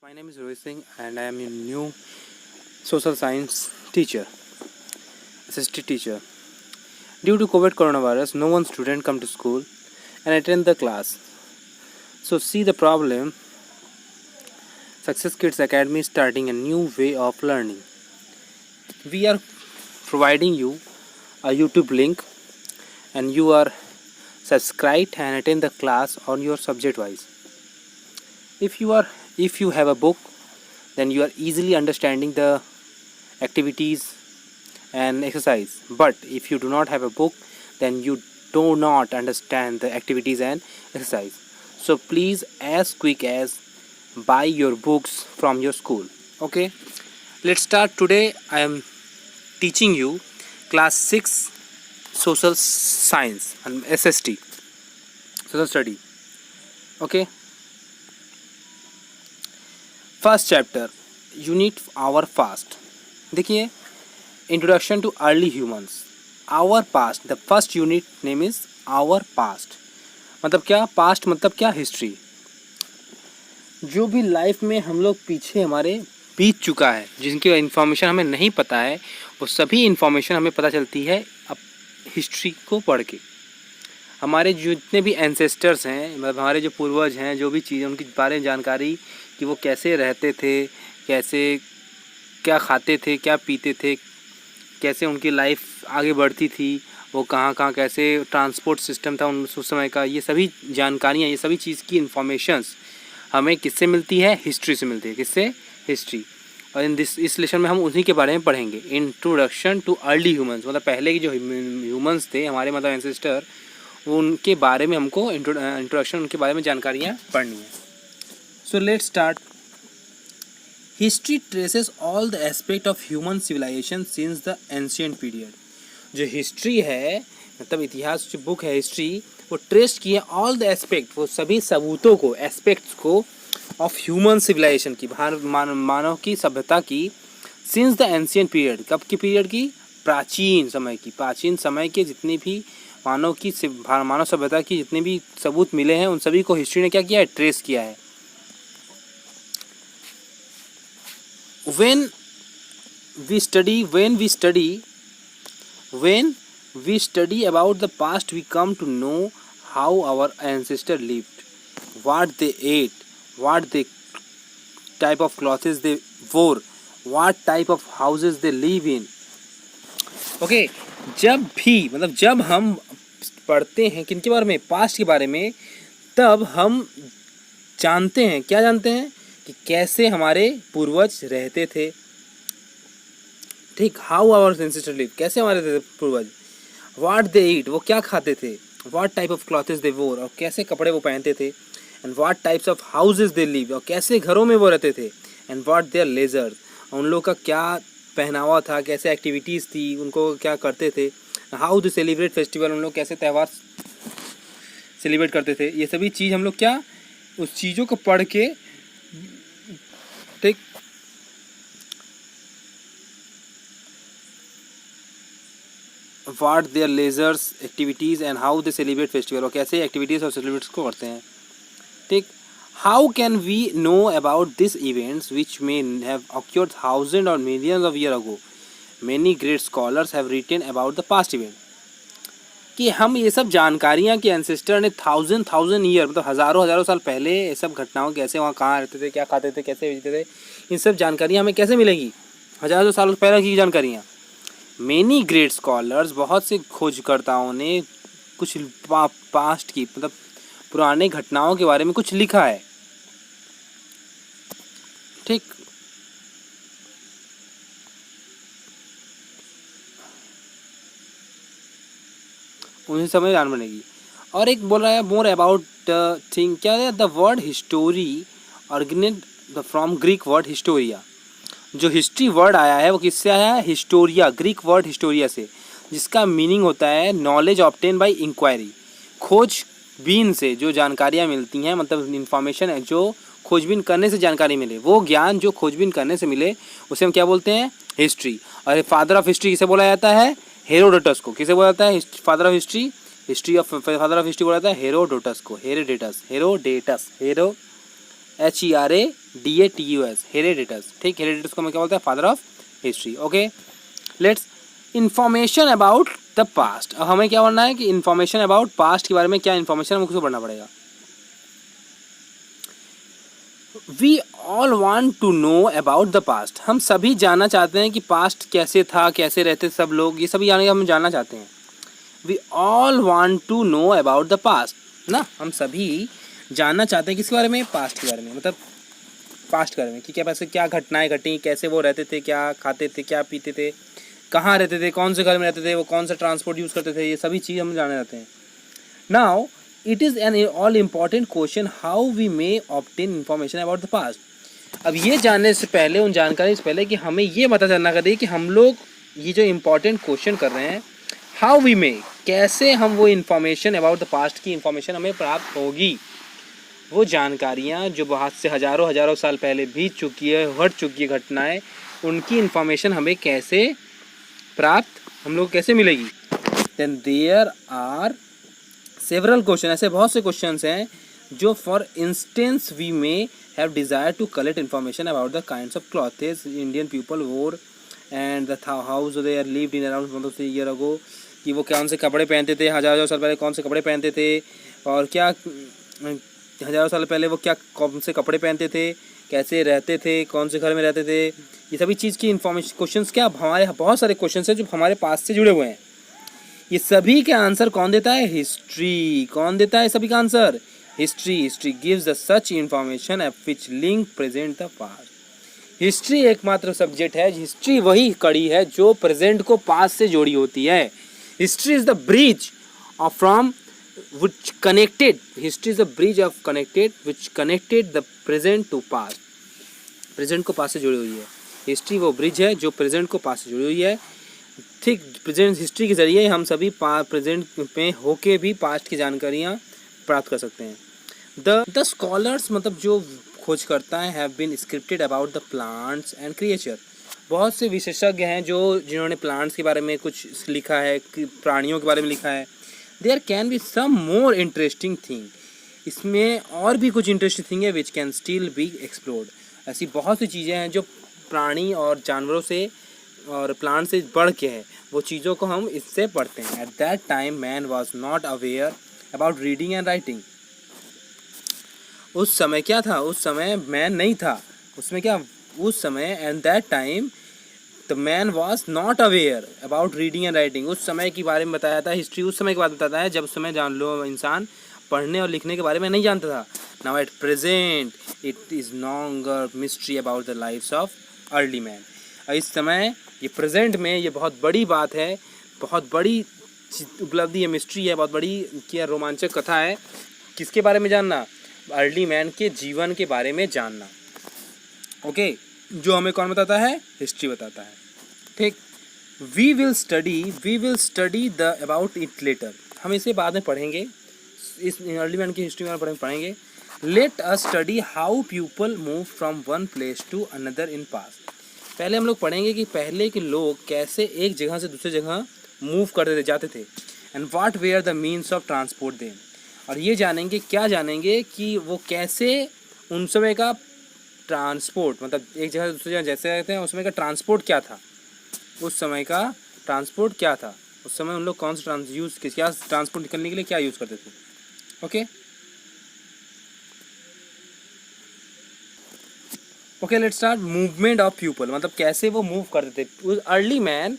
My name is Rohit Singh and I am a new social science teacher, assistant teacher. Due to COVID coronavirus, no one student come to school and attend the class. So see the problem, Success Kids Academy is starting a new way of learning. We are providing you a YouTube link and you are subscribed and attend the class on your subject wise. If you have a book, then you are easily understanding the activities and exercise. But if you do not have a book, then you do not understand the activities and exercise. So please, as quick as buy your books from your school. Okay, let's start. Today I am teaching you class 6 social science and SST, social study. Okay, first chapter unit our past. देखिए, introduction to early humans. Our past, the first unit name is our past. मतलब क्या past, मतलब क्या history. जो भी life में हम लोग पीछे हमारे बीत चुका है, जिनकी इन्फॉर्मेशन हमें नहीं पता है, वो सभी इन्फॉर्मेशन हमें पता चलती है अब हिस्ट्री को पढ़ के. हमारे जितने भी एंसेस्टर्स हैं, मतलब हमारे जो पूर्वज हैं, जो भी चीज़ें उनके बारे में जानकारी कि वो कैसे रहते थे, कैसे क्या खाते थे, क्या पीते थे, कैसे उनकी लाइफ आगे बढ़ती थी, वो कहाँ कहाँ कैसे ट्रांसपोर्ट सिस्टम था उस समय का, ये सभी जानकारियाँ, ये सभी चीज़ की इन्फॉर्मेशंस हमें किससे मिलती है? हिस्ट्री से मिलती है. किससे? हिस्ट्री. और इस लेसन में हम उन्हीं के बारे में पढ़ेंगे. इंट्रोडक्शन टू अर्ली ह्यूमंस, मतलब पहले के जो ह्यूमंस थे हमारे, मतलब एंसेस्टर, उनके बारे में हमको इंट्रोडक्शन, उनके बारे में जानकारियाँ पढ़नी है. So let's start. History traces all the aspect of human civilization since the ancient period. जो हिस्ट्री है, मतलब इतिहास जो बुक है हिस्ट्री, वो ट्रेस किए ऑल द एस्पेक्ट, वो सभी सबूतों को, एस्पेक्ट्स को ऑफ ह्यूमन सिविलाइजेशन की, मानव की सभ्यता की, सिंस द एंशिएंट पीरियड. कब की पीरियड की? प्राचीन समय की. प्राचीन समय के जितने भी मानव सभ्यता की जितने भी सबूत मिले हैं, उन सभी को हिस्ट्री ने क्या किया है? ट्रेस किया है. when we study about the past, we come to know how our ancestors lived, what they ate, what they type of clothes they wore, what type of houses they live in. Okay, जब हम पढ़ते हैं किनके बारे में? Past के बारे में, तब हम जानते हैं, क्या जानते हैं? कि कैसे हमारे पूर्वज रहते थे. ठीक, हाउ आवर एंसेस्टर्स लिव, कैसे हमारे पूर्वज. व्हाट दे ईट, वो क्या खाते थे. व्हाट टाइप ऑफ क्लॉथेस दे वोर, और कैसे कपड़े वो पहनते थे. And what types of houses they live, और कैसे घरों में वो रहते थे. एंड व्हाट देयर लेजर, उन लोग का क्या पहनावा था, कैसे एक्टिविटीज़ थी, उनको क्या करते थे. हाउ दे सेलिब्रेट फेस्टिवल, उन लोग कैसे त्यौहार सेलिब्रेट करते थे. ये सभी चीज़ हम लोग क्या, उस चीज़ों को पढ़ के, ठीक, what their leisure activities and how they celebrate festival, और कैसे एक्टिविटीज़ और सेलिब्रेट्स को करते हैं. ठीक, how can we know about this events which may have occurred thousand और millions of year ago. Many great scholars have written about the past event. कि हम ये सब जानकारियाँ कि एंसेस्टर ने थाउजेंड ईयर, मतलब हज़ारों साल पहले ये सब घटनाओं, कैसे वहाँ कहाँ रहते थे, क्या खाते थे, कैसे बेचते थे, इन सब जानकारियाँ हमें कैसे मिलेगी? हज़ारों साल पहले की जानकारियाँ. मेनी ग्रेट स्कॉलर्स, बहुत से खोजकर्ताओं ने कुछ पास्ट की, मतलब पुराने घटनाओं के बारे में कुछ लिखा है. ठीक, उन्हें समझ जान बनेगी. और एक बोल रहा है मोर अबाउट थिंग, क्या है? The word history originate from Greek word Historia. जो हिस्ट्री वर्ड आया है वो किससे आया है? हिस्टोरिया, ग्रीक वर्ड हिस्टोरिया से, जिसका मीनिंग होता है नॉलेज ऑब्टेन बाय इंक्वायरी. खोजबीन से जो जानकारियाँ मिलती हैं, मतलब इन्फॉर्मेशन है जो खोजबीन करने से जानकारी मिले, वो ज्ञान जो खोजबीन करने से मिले, उसे हम क्या बोलते हैं? हिस्ट्री. और फादर ऑफ हिस्ट्री किसे बोला जाता है? हेरोडोटस को. किसे बोला जाता है father of history? Father of history बोला जाता है हेरोडोटस को. हेरोडेटस, हेरो HERO DATUS, हेरेडिटस। ठीक, हेरेडिटस को मैं क्या बोलते हैं, father of history. Okay, let's information about the past. अब हमें क्या पढ़ना है कि इंफॉर्मेशन अबाउट पास्ट के बारे में क्या इंफॉर्मेशन हमको पढ़ना पड़ेगा। We all want to know about the past. हम सभी जानना चाहते हैं कि पास्ट कैसे था, कैसे रहते सब लोग, ये सभी हम जानना चाहते हैं। We all want to know about the past ना, हम सभी जानना चाहते हैं किसके बारे में, पास्ट के बारे में, मतलब पास्ट के बारे में कि क्या पैसे क्या घटनाएं घटी, कैसे वो रहते थे, क्या खाते थे, क्या पीते थे, कहाँ रहते थे, कौन से घर में रहते थे, वो कौन सा ट्रांसपोर्ट यूज़ करते थे, ये सभी चीज़ हम जानना चाहते हैं। Now it is an all important question how we may obtain information about the past. अब ये जानने से पहले, उन जानकारी से पहले कि हमें ये पता चलना चाहिए कि हम लोग ये जो इम्पोर्टेंट क्वेश्चन कर रहे हैं, हाउ वी मे, कैसे हम वो इन्फॉर्मेशन अबाउट द पास्ट की इन्फॉर्मेशन हमें प्राप्त होगी। वो जानकारियाँ जो बहुत से हज़ारों साल पहले बीत चुकी है, घट चुकी है घटनाएँ, उनकी इन्फॉर्मेशन हमें कैसे प्राप्त, हम लोग कैसे मिलेगी। Then there are several question, ऐसे बहुत से क्वेश्चंस हैं जो for instance we may have desire to collect information about the kinds of clothes Indian people wore and the house they are lived in around 1 year ago, कि वो कौन से कपड़े पहनते थे, हज़ारों साल पहले कौन से कपड़े पहनते थे, और क्या हज़ारों साल पहले वो क्या कौन से कपड़े पहनते थे, कैसे रहते थे, कौन से घर में रहते थे, ये सभी चीज़ की इन्फॉर्मेशन क्वेश्चंस, क्या हमारे बहुत सारे क्वेश्चंस हैं जो हमारे पास से जुड़े हुए हैं। ये सभी के आंसर कौन देता है, हिस्ट्री। कौन देता है सभी का answer, history. History gives the such information at which link present the past. History एकमात्र सब्जेक्ट है, हिस्ट्री वही कड़ी है जो प्रेजेंट को पास्ट से जोड़ी होती है। History is the bridge of from which connected, history is a bridge of connected which connected the present to past। Present को पास्ट से जुड़ी हुई है, हिस्ट्री वो ब्रिज है जो प्रेजेंट को पास्ट से जुड़ी हुई है। ठीक, प्रेजेंट हिस्ट्री के जरिए हम सभी प्रेजेंट में होके भी पास्ट की जानकारियाँ प्राप्त कर सकते हैं। द स्कॉलर्स, मतलब जो खोजकर्ता हैं, have been scripted about the plants and creature. बहुत से विशेषज्ञ हैं जिन्होंने प्लांट्स के बारे में कुछ लिखा है, प्राणियों के बारे में लिखा है। There can be some more interesting thing, इसमें और भी कुछ इंटरेस्टिंग थिंग है which can still be explored. ऐसी बहुत सी चीज़ें हैं जो प्राणी और जानवरों से और प्लांट से बढ़ के है, वो चीज़ों को हम इससे पढ़ते हैं। At that time man was not aware about reading and writing. उस समय क्या था, उस समय मैन नहीं था, उसमें क्या, उस समय at that time the man was not aware about reading and writing. उस समय के बारे में बताया था, हिस्ट्री उस समय की बात बताता है जब उस समय जान लो इंसान पढ़ने और लिखने के बारे में नहीं जानता था। Now at present it is longer mystery about the lifes of early man. इस समय ये प्रेजेंट में ये बहुत बड़ी बात है, बहुत बड़ी उपलब्धि है, मिस्ट्री है, बहुत बड़ी क्या रोमांचक कथा है। किसके बारे में जानना, अर्ली मैन के जीवन के बारे में जानना। ओके, जो हमें कौन बताता है, हिस्ट्री बताता है। ठीक, we will study the about it later. हम इसे बाद में पढ़ेंगे, इस अर्ली मैन की हिस्ट्री में पढ़ेंगे। Let us study how people move from one place to another in past. पहले हम लोग पढ़ेंगे कि पहले के लोग कैसे एक जगह से दूसरी जगह मूव करते थे, जाते थे। And what were the means of transport them, और ये जानेंगे, क्या जानेंगे कि वो कैसे उन समय का ट्रांसपोर्ट, मतलब एक जगह से दूसरी जगह जैसे रहते हैं उस समय का ट्रांसपोर्ट क्या था, उस समय का ट्रांसपोर्ट क्या था, उस समय उन लोग कौन सा क्या ट्रांसपोर्ट निकलने के लिए क्या यूज़ करते थे। Okay okay, let's start. Movement of people, मतलब कैसे वो मूव करते थे। Early man,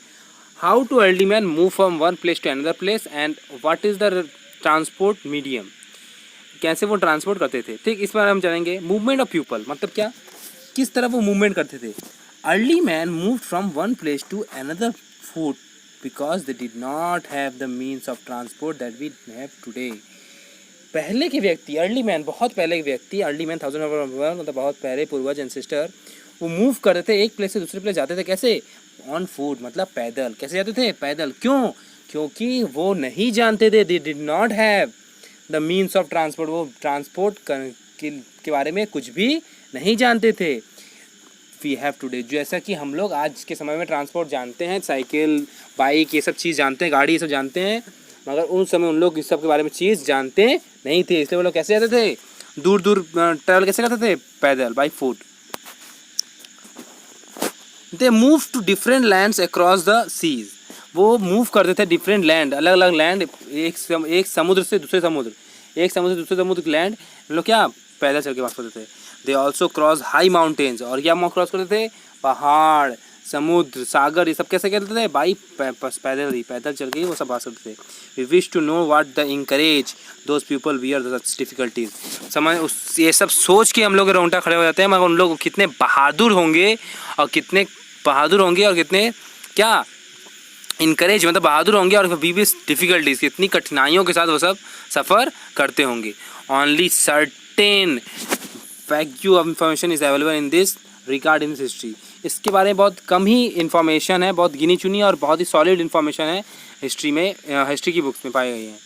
how to early man move from one place to another place and what is the transport medium, कैसे वो ट्रांसपोर्ट करते थे। ठीक, इस बार हम जानेंगे। मूवमेंट ऑफ पीपल मतलब क्या, किस तरह वो मूवमेंट करते थे। Early man move from one place to another foot because they did not have the means of transport that we have today. पहले के व्यक्ति, अर्ली मैन बहुत पहले के व्यक्ति, अर्ली मैन 1000 मतलब बहुत पहले पूर्वज एंसेस्टर, वो मूव करते थे, एक प्लेस से दूसरे प्लेस जाते थे। कैसे, ऑन फूट, मतलब पैदल। कैसे जाते थे, पैदल। क्यों, क्योंकि वो नहीं जानते थे, दे did not have the means of transport, वो ट्रांसपोर्ट के बारे में कुछ भी नहीं जानते थे। वी हैव टुडे, जैसा कि हम लोग आज के समय में ट्रांसपोर्ट जानते हैं, साइकिल, बाइक, ये सब चीज़ जानते हैं, गाड़ी ये सब जानते हैं, मगर उन समय उन लोग इस सब के बारे में चीज़ जानते नहीं थे। इसलिए वो लोग कैसे जाते थे, दूर दूर ट्रैवल कैसे करते थे? पैदल, by foot. They move to different lands across the seas, वो मूव करते थे डिफरेंट लैंड, अलग अलग लैंड, एक समुद्र से दूसरे समुद्र, एक समुद्र से दूसरे समुद्र लैंड, लोग क्या पैदल चल के पास करते थे। They also cross high mountains, और क्या क्रॉस करते थे? पहाड़, समुद्र, सागर, ये सब कैसे करते थे? बाई पैदल ही, पैदल चल के ही वो सब पास करते थे। We wish to know what the encourage those people were the difficulties, समझ उस ये सब सोच के हम लोग रोंगटा खड़े हो जाते हैं, मगर उन लोग कितने बहादुर होंगे और कितने बहादुर होंगे और कितने क्या इनकरेज मतलब बहादुर होंगे, और भी डिफ़िकल्टीज़, कितनी कठिनाइयों के साथ वो सब सफ़र करते होंगे। Only certain vacuum of information is available in this regard in history, इसके बारे में बहुत कम ही इन्फॉर्मेशन है, बहुत गिनी चुनी और बहुत ही सॉलिड इन्फॉर्मेशन है हिस्ट्री में, हिस्ट्री की बुक्स में पाई गई हैं।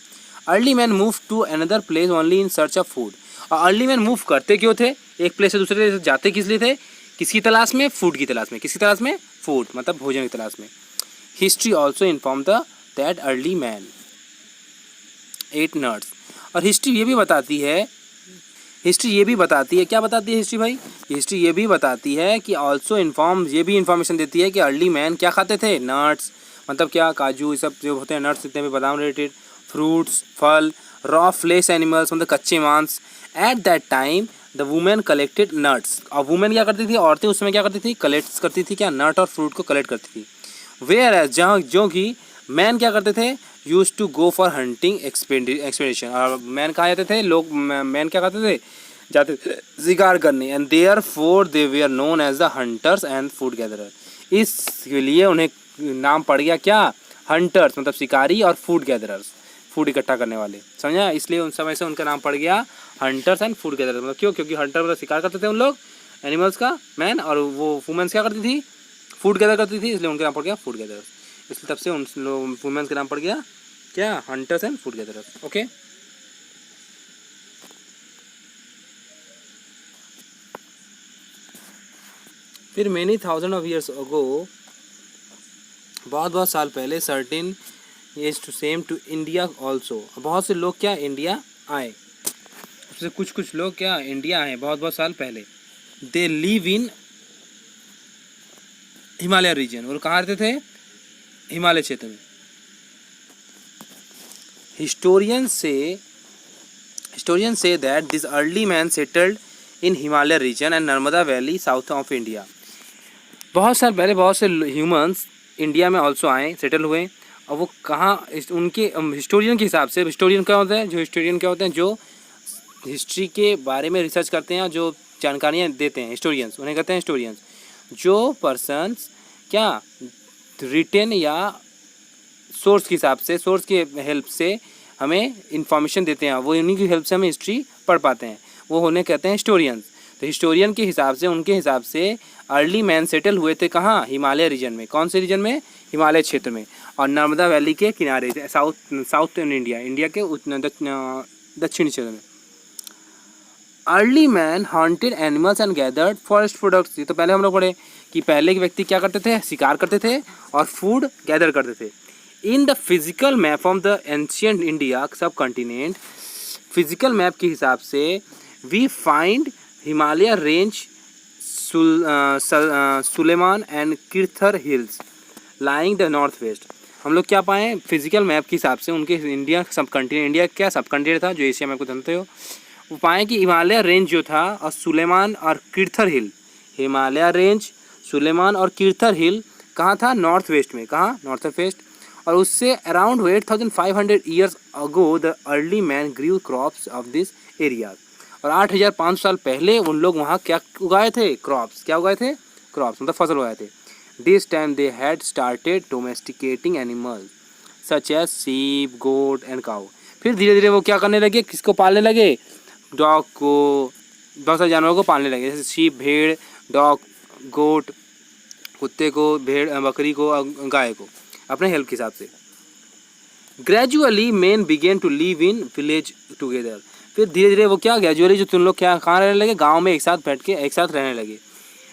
Early man move to another place only in search of food, और अर्ली मैन मूव करते क्यों थे? एक प्लेस से दूसरे प्लेस जाते किस लिए थे? किसकी तलाश में? फूड की तलाश में। किसकी तलाश में? फूड मतलब भोजन की तलाश में। History also inform the that early man eight nuts, और हिस्ट्री ये भी बताती है, क्या बताती है हिस्ट्री भाई? हिस्ट्री ये भी बताती है कि ऑल्सो इन्फॉर्म, ये भी इन्फॉर्मेशन देती है कि अर्ली मैन क्या खाते थे? नट्स, मतलब क्या काजू, ये सब जो होते हैं नट्स, जितने भी बादाम रिलेटेड, फ्रूट्स, फल, रॉ फ्लेश एनिमल्स मतलब कच्चे मांस। At that time the women collected nuts, और वुमेन क्या करती थी? औरतें उस समय क्या करती थी? कलेक्ट करती थी क्या? नट और फ्रूट को कलेक्ट करती थी। वेयर एज जहाँ जो कि मैन क्या करते थे? Use to go for hunting expedition, और मैन कहाँ जाते थे? लोग मैन क्या करते थे? जाते थे शिकार करने। And therefore they were are known as the hunters and food gatherer, इसके लिए उन्हें नाम पड़ गया क्या? हंटर्स मतलब शिकारी, और फूड गैदरर्स फूड इकट्ठा करने वाले, समझा? इसलिए उन समय से उनका नाम पड़ गया हंटर्स एंड फूड गैदरर्स। मतलब क्यों? क्योंकि हंटर मतलब शिकार करते थे उन लोग एनिमल्स का, मैन, और वो वुमेन्स क्या करती थी? फूड गैदर करती थी, इसलिए उनका नाम पड़ गया फूड गैदरर्स। इसलिए तब से उन वुमेन्स का नाम पड़ गया क्या? Hunters and food gatherers. Okay, फिर many thousand of years ago, बहुत बहुत साल पहले, certain age to same to India also, बहुत से लोग क्या इंडिया आए, उससे कुछ लोग क्या इंडिया आए बहुत बहुत साल पहले। They live in Himalaya region, और कहाँ रहते थे? हिमालय क्षेत्र में। Historian say that this early man settled in Himalaya region and Narmada valley south of India, बहुत साल पहले बहुत से ह्यूमंस इंडिया में ऑल्सो आए, सेटल हुए, और वो कहाँ? उनके हिस्टोरियन के हिसाब से, हिस्टोरियन क्या होता है? जो हिस्टोरियन क्या होते हैं? जो हिस्ट्री के बारे में रिसर्च करते हैं, जो जानकारियाँ देते हैं, हिस्टोरियंस उन्हें कहते हैं हिस्टोरियंस। जो पर्सन्स क्या रिटेन या सोर्स के हिसाब से, सोर्स के हेल्प से हमें इंफॉर्मेशन देते हैं, वो उन्हीं की हेल्प से हमें हिस्ट्री पढ़ पाते हैं, वो उन्हें कहते हैं हिस्टोरियंस। तो हिस्टोरियन के हिसाब से, उनके हिसाब से अर्ली मैन सेटल हुए थे कहाँ? हिमालय रीजन में। कौन से रीजन में? हिमालय क्षेत्र में, और नर्मदा वैली के किनारे, साउथ इंडिया, इंडिया के दक्षिणी क्षेत्र में। Early man hunted animals and gathered forest products, ये तो पहले हम लोग पढ़े कि पहले के व्यक्ति क्या करते थे? शिकार करते थे और फूड गैदर करते थे। In the physical map of the ancient India subcontinent, physical map के हिसाब से we find Himalaya range, Suleman and Kirthar hills lying the north west. हम लोग क्या पाएँ? फिजिकल मैप के हिसाब से उनके इंडिया सब कंटिनेंट, इंडिया क्या सब कंटिनेंट था जो एशिया में आपको जानते हो, वो पाएँ कि हिमालय रेंज जो था और सुलेमान और किर्थर हिल, हिमालय रेंज, सुलेमान और किर्थर हिल कहाँ था? नॉर्थ वेस्ट में। कहाँ? North west. और उससे around 8500 years ago the early man grew crops of this area, और 8500 साल पहले उन लोग वहाँ क्या उगाए थे? क्रॉप्स। क्या उगाए थे? क्रॉप्स मतलब फसल उगाए थे। This time they had started domesticating animals such as sheep, goat and cow. फिर धीरे धीरे वो क्या करने लगे? किसको पालने लगे? डॉग को, बहुत सारे जानवरों को पालने लगे, जैसे शीप, भेड़, डॉग, गोट, कुत्ते को, भेड़, बकरी को, गाय को, अपने हेल्प के हिसाब से। Gradually men began to live in village together, फिर धीरे धीरे वो क्या ग्रेजुअली जो तुम लोग क्या कहाँ रहने लगे? गांव में एक साथ बैठ के एक साथ रहने लगे।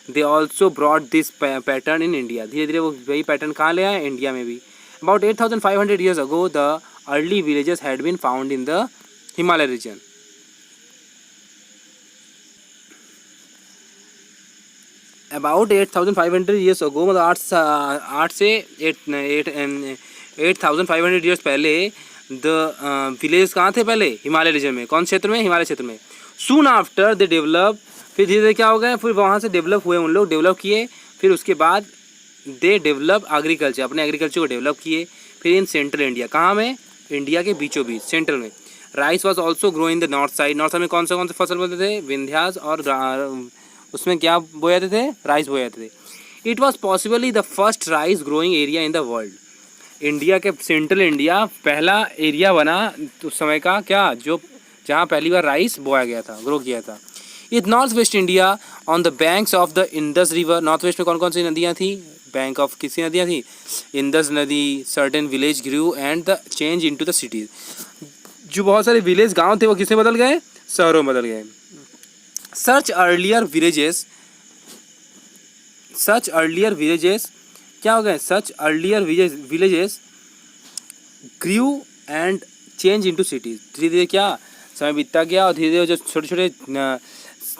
They also brought this pattern in India, धीरे धीरे वो वही पैटर्न कहाँ ले आए? इंडिया में भी। About 8500 years ago the early villages had been found in the Himalaya region. About 8,500 years ago, मतलब 8 से 8,500 ईयर्स पहले द विलेज कहाँ थे पहले? हिमालय रीजन में। कौन क्षेत्र में? हिमालय क्षेत्र में। सून आफ्टर दे डेवलप, फिर धीरे धीरे क्या हो गया, फिर वहाँ से डेवलप हुए, उन लोग डेवलप किए, फिर उसके बाद दे डेवलप एग्रीकल्चर, अपने एग्रीकल्चर को डेवलप किए। फिर इन सेंट्रल इंडिया, कहाँ में? इंडिया के बीचों बीच, सेंट्रल में। Rice was also grow in the north side. North side में कौन से फसल बोलते थे? विंध्यास, और उसमें क्या बोए जाते थे? राइस बोए जाते थे। It was possibly the first rice growing area in the world. India के सेंट्रल इंडिया पहला एरिया बना उस समय का, क्या, जो जहाँ पहली बार राइस बोया गया था, ग्रो किया था। It north west India on the banks of the Indus river. North west में कौन कौन सी नदियाँ थी? बैंक ऑफ किसी नदियाँ थी? इंडस नदी। Certain village grew and the change into the cities. जो बहुत सारे विलेज गांव थे वो किसमें बदल गए? शहरों में बदल गए। सच अर्लियर विलेजेस क्या हो गए? Such earlier villages grew and change into cities. धीरे धीरे क्या समय बीतता गया, और धीरे धीरे जो छोटे छोटे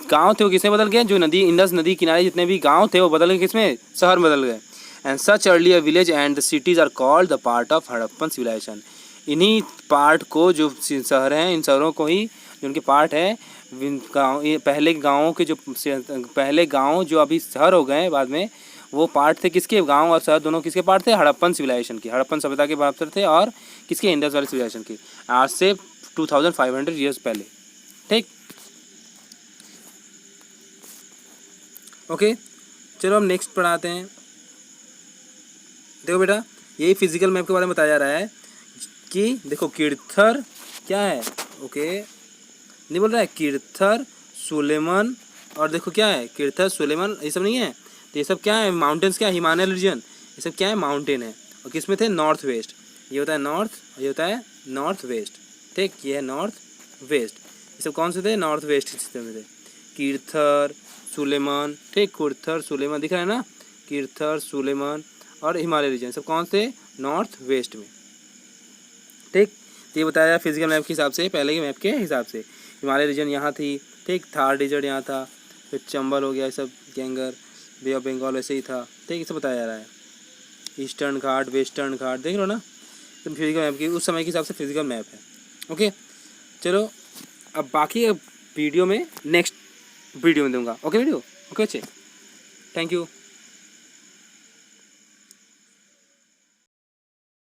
गांव थे वो किसमें बदल गए? जो नदी, इंडस नदी किनारे जितने भी गांव थे वो बदल गए किसमें? शहर में बदल गए। And such earlier village and the cities are called the part of Harappan civilization. इन्हीं पार्ट को, जो शहर हैं, इन शहरों को ही, जो उनके पार्ट है, गाँव, पहले गाँव जो अभी शहर हो गए बाद में, वो पार्ट थे किसके? गांव और शहर दोनों किसके पार्ट थे? हड़प्पन सिविलाइजेशन के, हड़प्पन सभ्यता के पार्ट थे, और किसके? इंडस वैली सिविलाइजेशन के, आज से 2500 ईयर्स पहले। ठीक, ओके, चलो हम नेक्स्ट पढ़ाते हैं। देखो बेटा, यही फिजिकल मैप के बारे में बताया जा रहा है कि देखो किर्थर क्या है? ओके, नहीं बोल रहा है किर्थर, सुलेमान, और देखो क्या है? किर्थर, सुलेमान, ये सब नहीं है। तो ये सब क्या है? माउंटेन्स। क्या है? हिमालय रीजन, ये सब क्या है? माउंटेन है। और किस में थे? North west. ये होता है नॉर्थ, और ये होता है नॉर्थ वेस्ट। ठीक, ये है नॉर्थ वेस्ट। ये सब कौन से थे? नॉर्थ वेस्ट सिस्टम में थे। किर्थर, सुलेमान, ठीक, किर्थर, सुलेमान दिख रहा है ना? किर्थर, सुलेमान और हिमालय रीजन सब कौन से? नॉर्थ वेस्ट में। ठीक, तो ये बताया फिजिकल मैप के हिसाब से, पहले के मैप के हिसाब से। हिमालय रीजन यहाँ थी, ठीक, थार डेजर्ट यहाँ था, फिर चंबल हो गया, ये सब गैंगर, बे ऑफ बंगाल ऐसे ही था। ठीक, ये सब बताया जा रहा है। ईस्टर्न घाट, वेस्टर्न घाट, देख लो ना, तो फिजिकल मैप की उस समय के हिसाब से फिजिकल मैप है। ओके, चलो अब बाकी वीडियो में नेक्स्ट वीडियो में दूंगा। ओके वीडियो, ओके, अच्छे, थैंक यू।